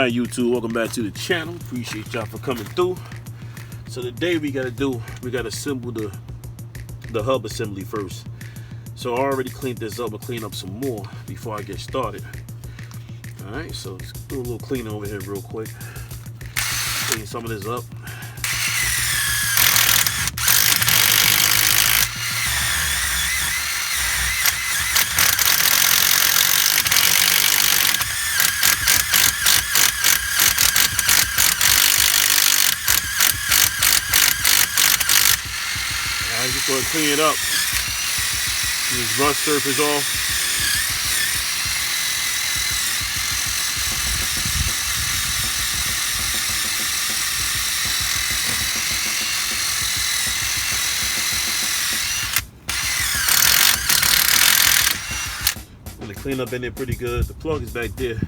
Alright, YouTube, welcome back to the channel. Appreciate y'all for coming through. So today we gotta assemble the hub assembly first. So I already cleaned this up, but clean up some more before I get started. Alright, so let's do a little cleaning over here real quick. Clean some of this up. Just go ahead and clean it up. Get this rust surface off. I'm gonna clean up in there pretty good. The plug is back there.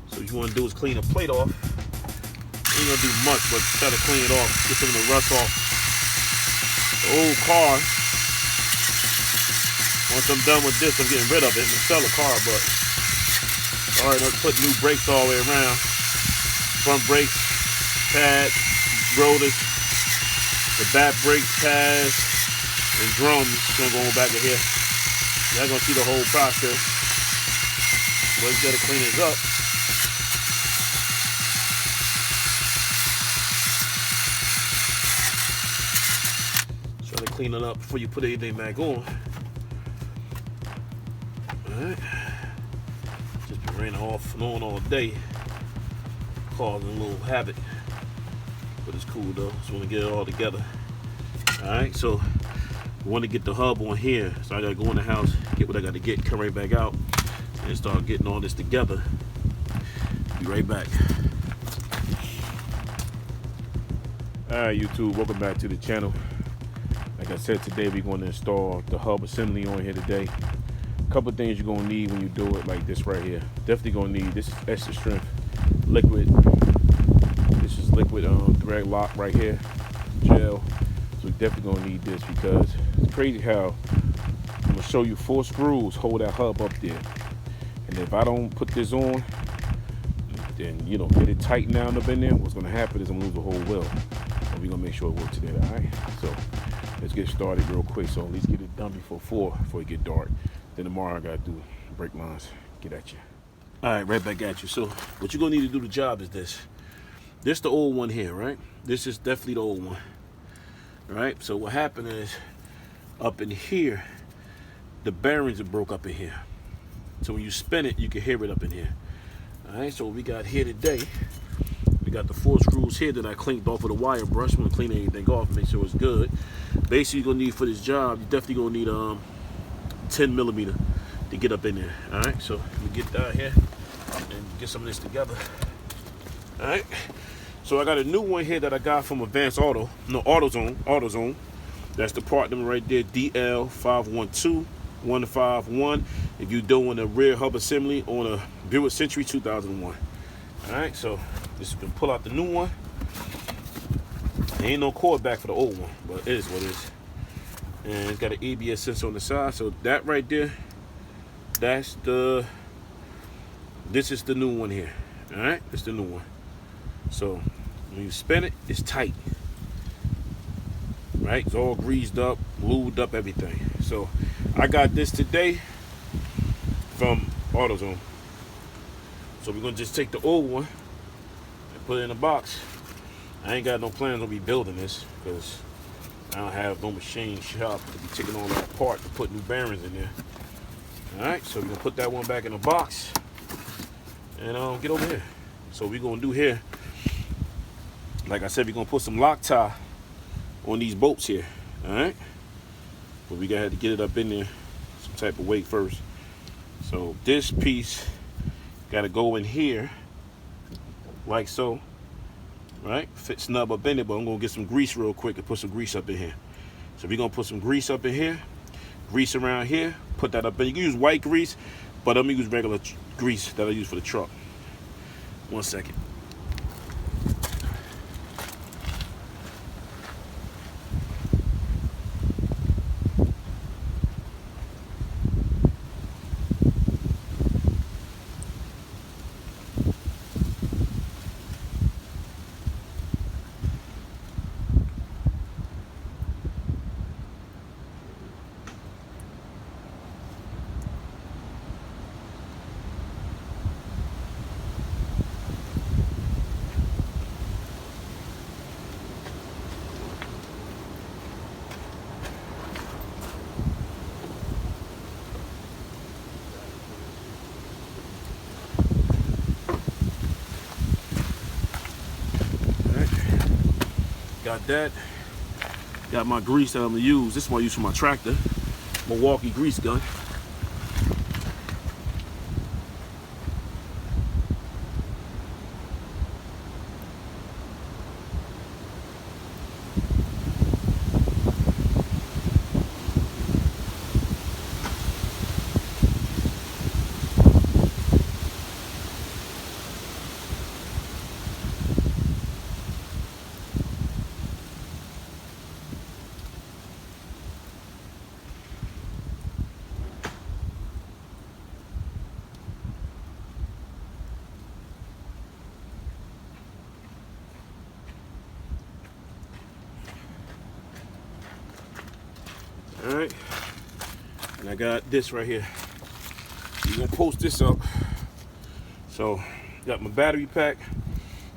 So what you want to do is clean the plate off. Ain't gonna do much, but try to clean it off. Get some of the rust off. The old car, once I'm done with this, I'm getting rid of it. I'm gonna sell the car, but alright, let's put new brakes all the way around. Front brakes, pads, rotors, the back brakes, pads, and drums. Gonna go back in here. Y'all gonna see the whole process. But you gotta clean this up. Clean it up before you put anything back on. Alright. Just been raining off and on all day. Causing a little havoc. But it's cool though. Just want to get it all together. Alright, so we want to get the hub on here. So I gotta go in the house, get what I gotta get, come right back out, and start getting all this together. Be right back. Alright, YouTube, welcome back to the channel. Like I said, today we're going to install the hub assembly on here today. A couple of things you're going to need when you do it like this right here. Definitely going to need, this is extra strength liquid. This is liquid thread lock right here, gel. So we're definitely going to need this because it's crazy how I'm going to show you 4 screws hold that hub up there. And if I don't put this on, then you know, get it tightened down up in there, what's going to happen is I'm going to lose the whole weld. But we're going to make sure it works today, all right? So let's get started real quick. So at least get it done before it get dark. Then tomorrow I gotta do brake lines. Get at you. All right, right back at you. So what you're gonna need to do the job is this. This the old one here, right? This is definitely the old one. All right. So what happened is up in here, the bearings are broke up in here. So when you spin it, you can hear it up in here. All right. So what we got here today. We got the 4 screws here that I cleaned off with a wire brush. I'm gonna clean anything off and make sure it's good. Basically, you're gonna need for this job, you're definitely gonna need 10 millimeter to get up in there. All right, so we get down here and get some of this together. All right, so I got a new one here that I got from Advanced Auto, no, AutoZone. That's the part number right there, DL512151. If you're doing a rear hub assembly on a Buick Century 2001. All right, so this you can pull out the new one. There ain't no cord back for the old one, but it is what it is. And it's got an ABS sensor on the side. So that right there, this is the new one here. All right, it's the new one. So when you spin it, it's tight. Right, it's all greased up, lubed up, everything. So I got this today from AutoZone. So we're gonna just take the old one and put it in a box. I ain't got no plans on be building this because I don't have no machine shop to be taking all that apart to put new bearings in there. All right, so we're gonna put that one back in the box and get over here. So we're gonna do here, like I said, we're gonna put some Loctite on these bolts here. All right, but we gotta have to get it up in there some type of weight first. So this piece got to go in here like so, right? Fit snub up in it, but I'm gonna get some grease real quick and put some grease up in here. So we're gonna put some grease up in here, grease around here, put that up in. You can use white grease, but I'm gonna use regular grease that I use for the truck. 1 second. got that. Got my grease that I'm gonna use. This is what I use for my tractor. Milwaukee grease gun. All right, and I got this right here. We're gonna post this up. So, got my battery pack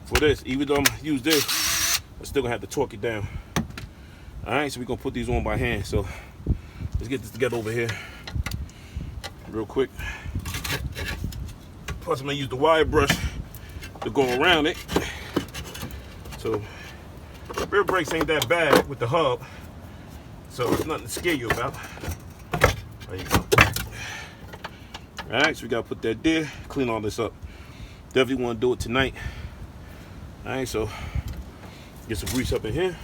for this. Even though I'm gonna use this, I'm still gonna have to torque it down. All right, so we're gonna put these on by hand. So, let's get this together over here real quick. Plus, I'm gonna use the wire brush to go around it. So, the rear brakes ain't that bad with the hub. So it's nothing to scare you about. There you go. All right, so we gotta put that there, clean all this up. Definitely want to do it tonight. All right, so get some grease up in here.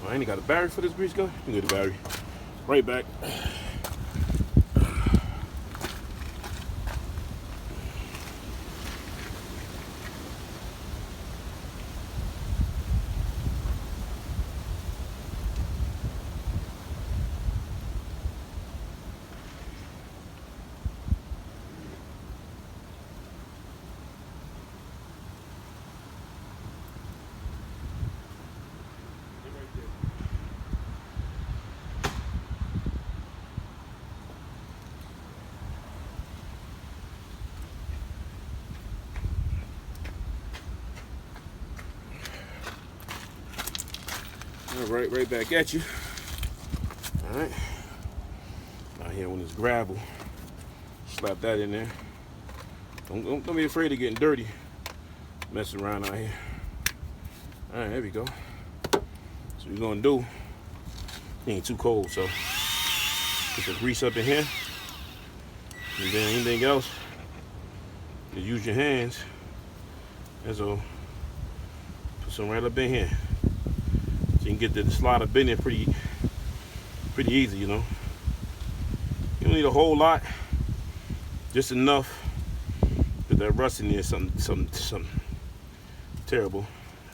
I ain't got a battery for this grease gun. You get the battery. Right back. All right, right back at you. All right. Out here on this gravel, slap that in there. Don't be afraid of getting dirty, messing around out here. All right, there we go. So what you're gonna do, it ain't too cold, so put the grease up in here, and then anything else, just use your hands. That's all. Put some right up in here. You can get the slide up in there pretty easy, you know. You don't need a whole lot, just enough. Put that rust in there, something terrible.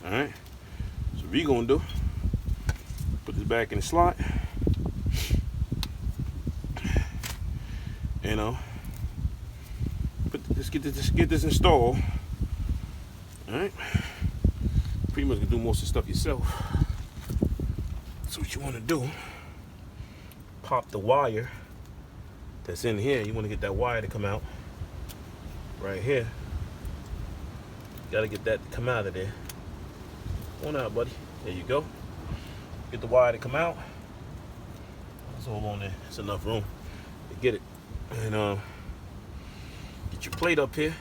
All right. So what we gonna do? Put this back in the slot. You know. Let's get this installed. All right. Pretty much can do most of the stuff yourself. So what you want to do, pop the wire that's in here. You want to get that wire to come out right here. Got to get that to come out of there. Come on out, buddy. There you go. Get the wire to come out. That's all on there. It's enough room to get it. And get your plate up here.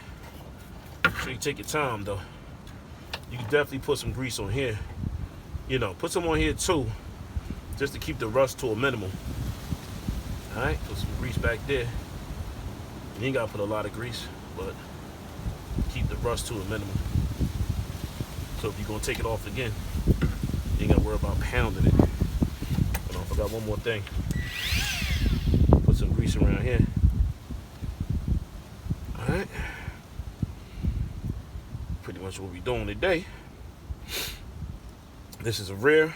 So you take your time though. You can definitely put some grease on here. You know, put some on here too, just to keep the rust to a minimum. All right, put some grease back there. You ain't gotta put a lot of grease, but keep the rust to a minimum. So if you're gonna take it off again, you ain't gotta worry about pounding it. But I forgot one more thing. Put some grease around here. All right. Pretty much what we're doing today. This is a rear,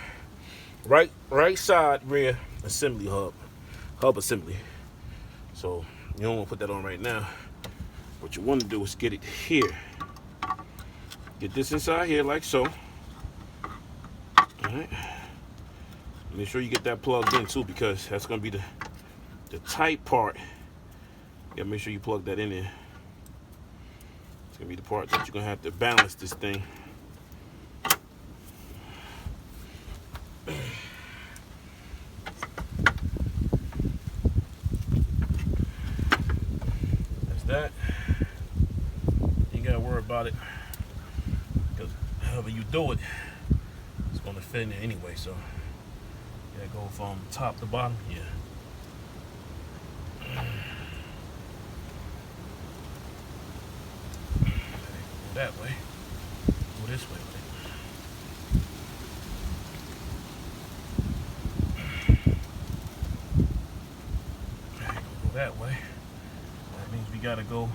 right side rear assembly hub assembly. So you don't want to put that on right now. What you want to do is get it here. Get this inside here like so. All right. Make sure you get that plugged in too, because that's gonna be the tight part. You gotta make sure you plug that in there. It's gonna be the part that you're gonna have to balance this thing. That's that. You ain't gotta worry about it, because however you do it, gonna fit in there anyway, so gotta go from top to bottom. Yeah. Go that way. Go this way with it. Go that way. That means we gotta go.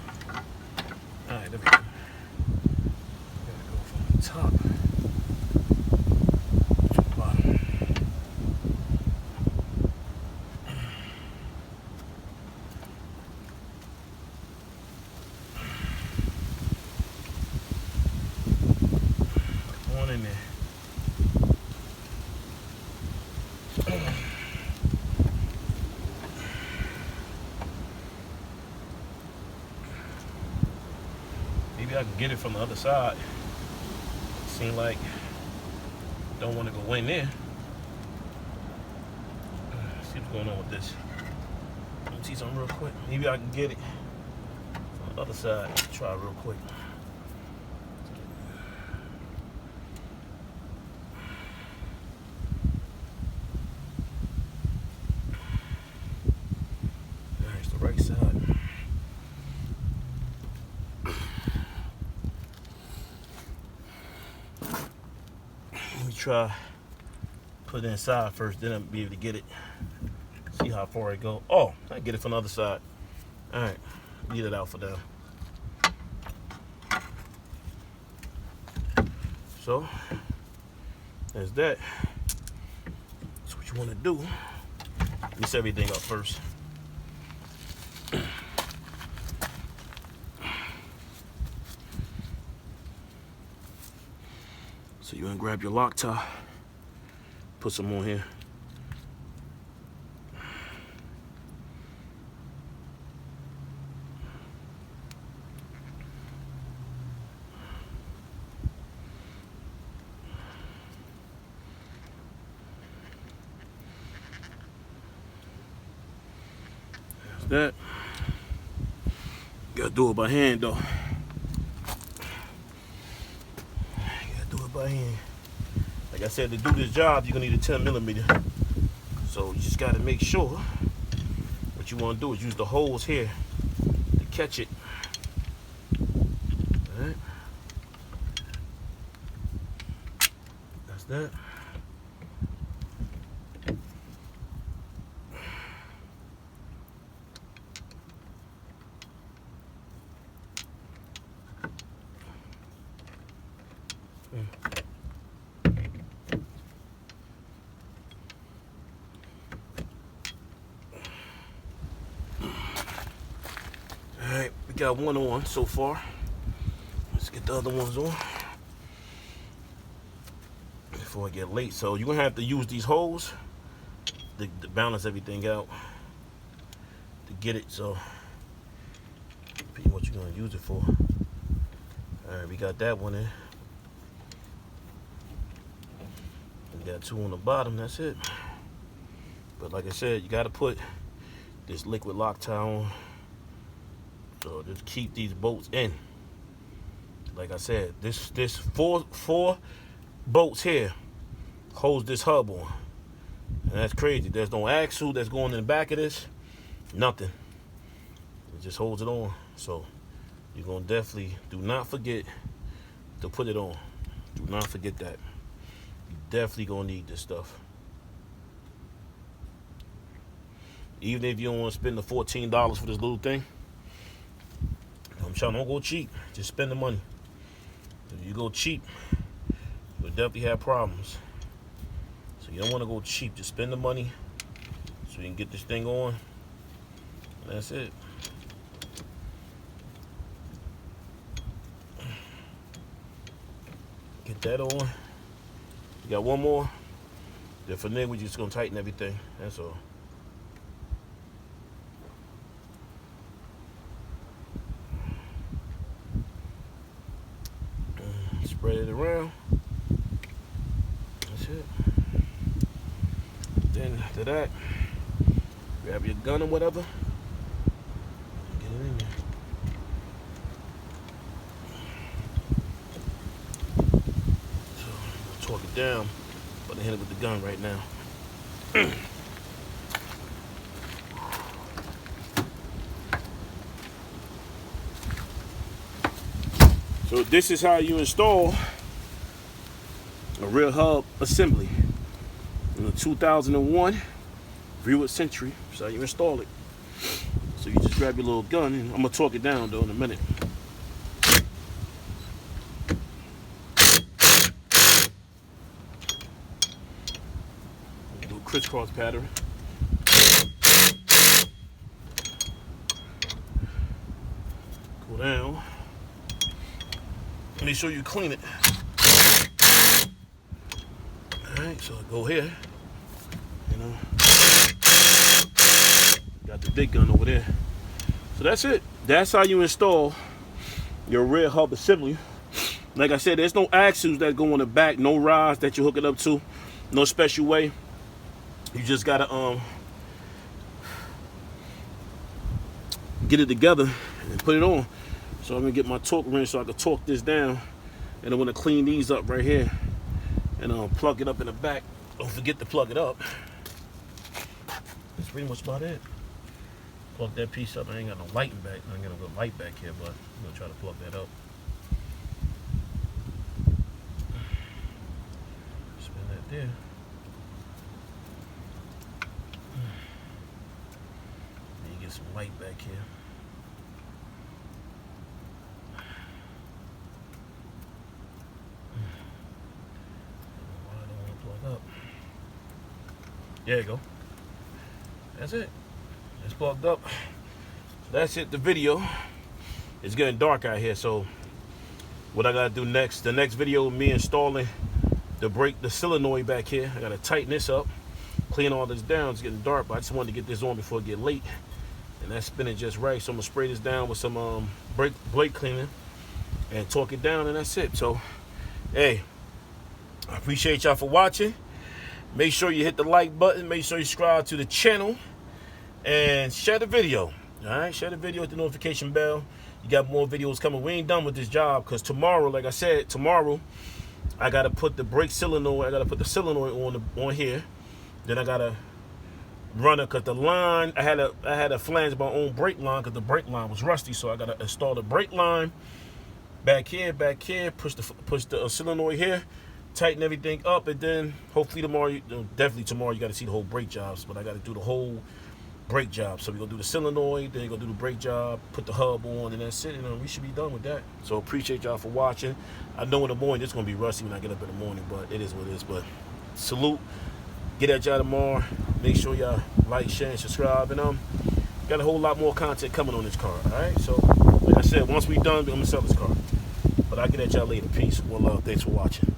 Alright, there we go. Gotta go from the top to the bottom. One in there. Maybe I can get it from the other side. Seem like don't want to go in there. See what's going on with this. Let me see something real quick. Maybe I can get it from the other side. Try real quick. There's the right side. Let me try put it inside first, then I'll be able to get it. See how far it go. Oh, I get it from the other side. All right, leave it out for now. So there's that. That's what you want to do. Mix everything up first. So you want to grab your Loctite, put some on here. That gotta do it by hand though. Gotta do it by hand. Like I said, to do this job, you're gonna need a 10mm. So you just gotta make sure what you want to do is use the holes here to catch it. All right. That's that. Alright, we got one on so far. Let's get the other ones on before I get late. So you're gonna have to use these holes to balance everything out to get it. So depending what you're gonna use it for. Alright, we got that one in. We got two on the bottom, that's it. But like I said, you gotta put this liquid Loctite on. So just keep these bolts in. Like I said, this four bolts here holds this hub on. And that's crazy. There's no axle that's going in the back of this. Nothing. It just holds it on. So you're gonna definitely do not forget to put it on. Do not forget that. You definitely gonna need this stuff. Even if you don't want to spend the $14 for this little thing, I'm trying, don't go cheap. Just spend the money. If you go cheap, you'll definitely have problems. So you don't want to go cheap. Just spend the money so you can get this thing on. And that's it. Get that on. You got one more. Then from there, we're just going to tighten everything. That's all. Spread it around. That's it. Then after that, grab your gun or whatever. Get it in there. So torque it down About to hit it with the gun right now. So this is how you install a rear hub assembly in the 2001 Buick Century. That's how you install it. So you just grab your little gun, and I'm gonna torque it down though in a minute. Do a crisscross pattern. Go down. Make sure you clean it. Alright, so go here. You know. Got the big gun over there. So that's it. That's how you install your rear hub assembly. Like I said, there's no axles that go on the back, no rods that you hook it up to, no special way. You just gotta get it together and put it on. So I'm gonna get my torque wrench so I can torque this down, and I'm gonna clean these up right here and plug it up in the back. Don't forget to plug it up. That's pretty much about it. Plug that piece up. I ain't got no light in back. I ain't got no light back here, but I'm gonna try to plug that up. Spin that there. Let me get some light back here. There you go. That's it. It's plugged up. That's it, the video. It's getting dark out here, so what I gotta do next, the next video, me installing the solenoid back here. I gotta tighten this up, clean all this down. It's getting dark, but I just wanted to get this on before it get late. And that's spinning just right. So I'm gonna spray this down with some brake cleaner and torque it down, and that's it. So, hey, I appreciate y'all for watching. Make sure you hit the like button. Make sure you subscribe to the channel and share the video. All right, share the video with the notification bell. You got more videos coming. We ain't done with this job because tomorrow, like I said, tomorrow I gotta put the brake solenoid. I gotta put the solenoid on here. Then I gotta run it because the line I had to flange my own brake line because the brake line was rusty. So I gotta install the brake line back here. Push the solenoid here. Tighten everything up, and then hopefully tomorrow, definitely tomorrow, you got to see the whole brake jobs. But I got to do the whole brake job. So we're gonna do the solenoid, then you're gonna do the brake job, put the hub on, and that's it. We should be done with that. So appreciate y'all for watching. I know in the morning it's gonna be rusty when I get up in the morning, but it is what it is. But salute. Get at y'all tomorrow. Make sure y'all like, share, and subscribe. And got a whole lot more content coming on this car. All right. So like I said, once we done, we're gonna sell this car. But I'll get at y'all later. Peace. One love. Thanks for watching.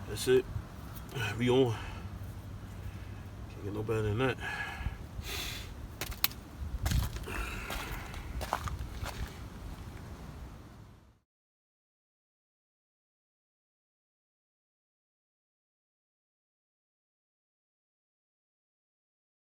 That's it. We on. Can't get no better than that.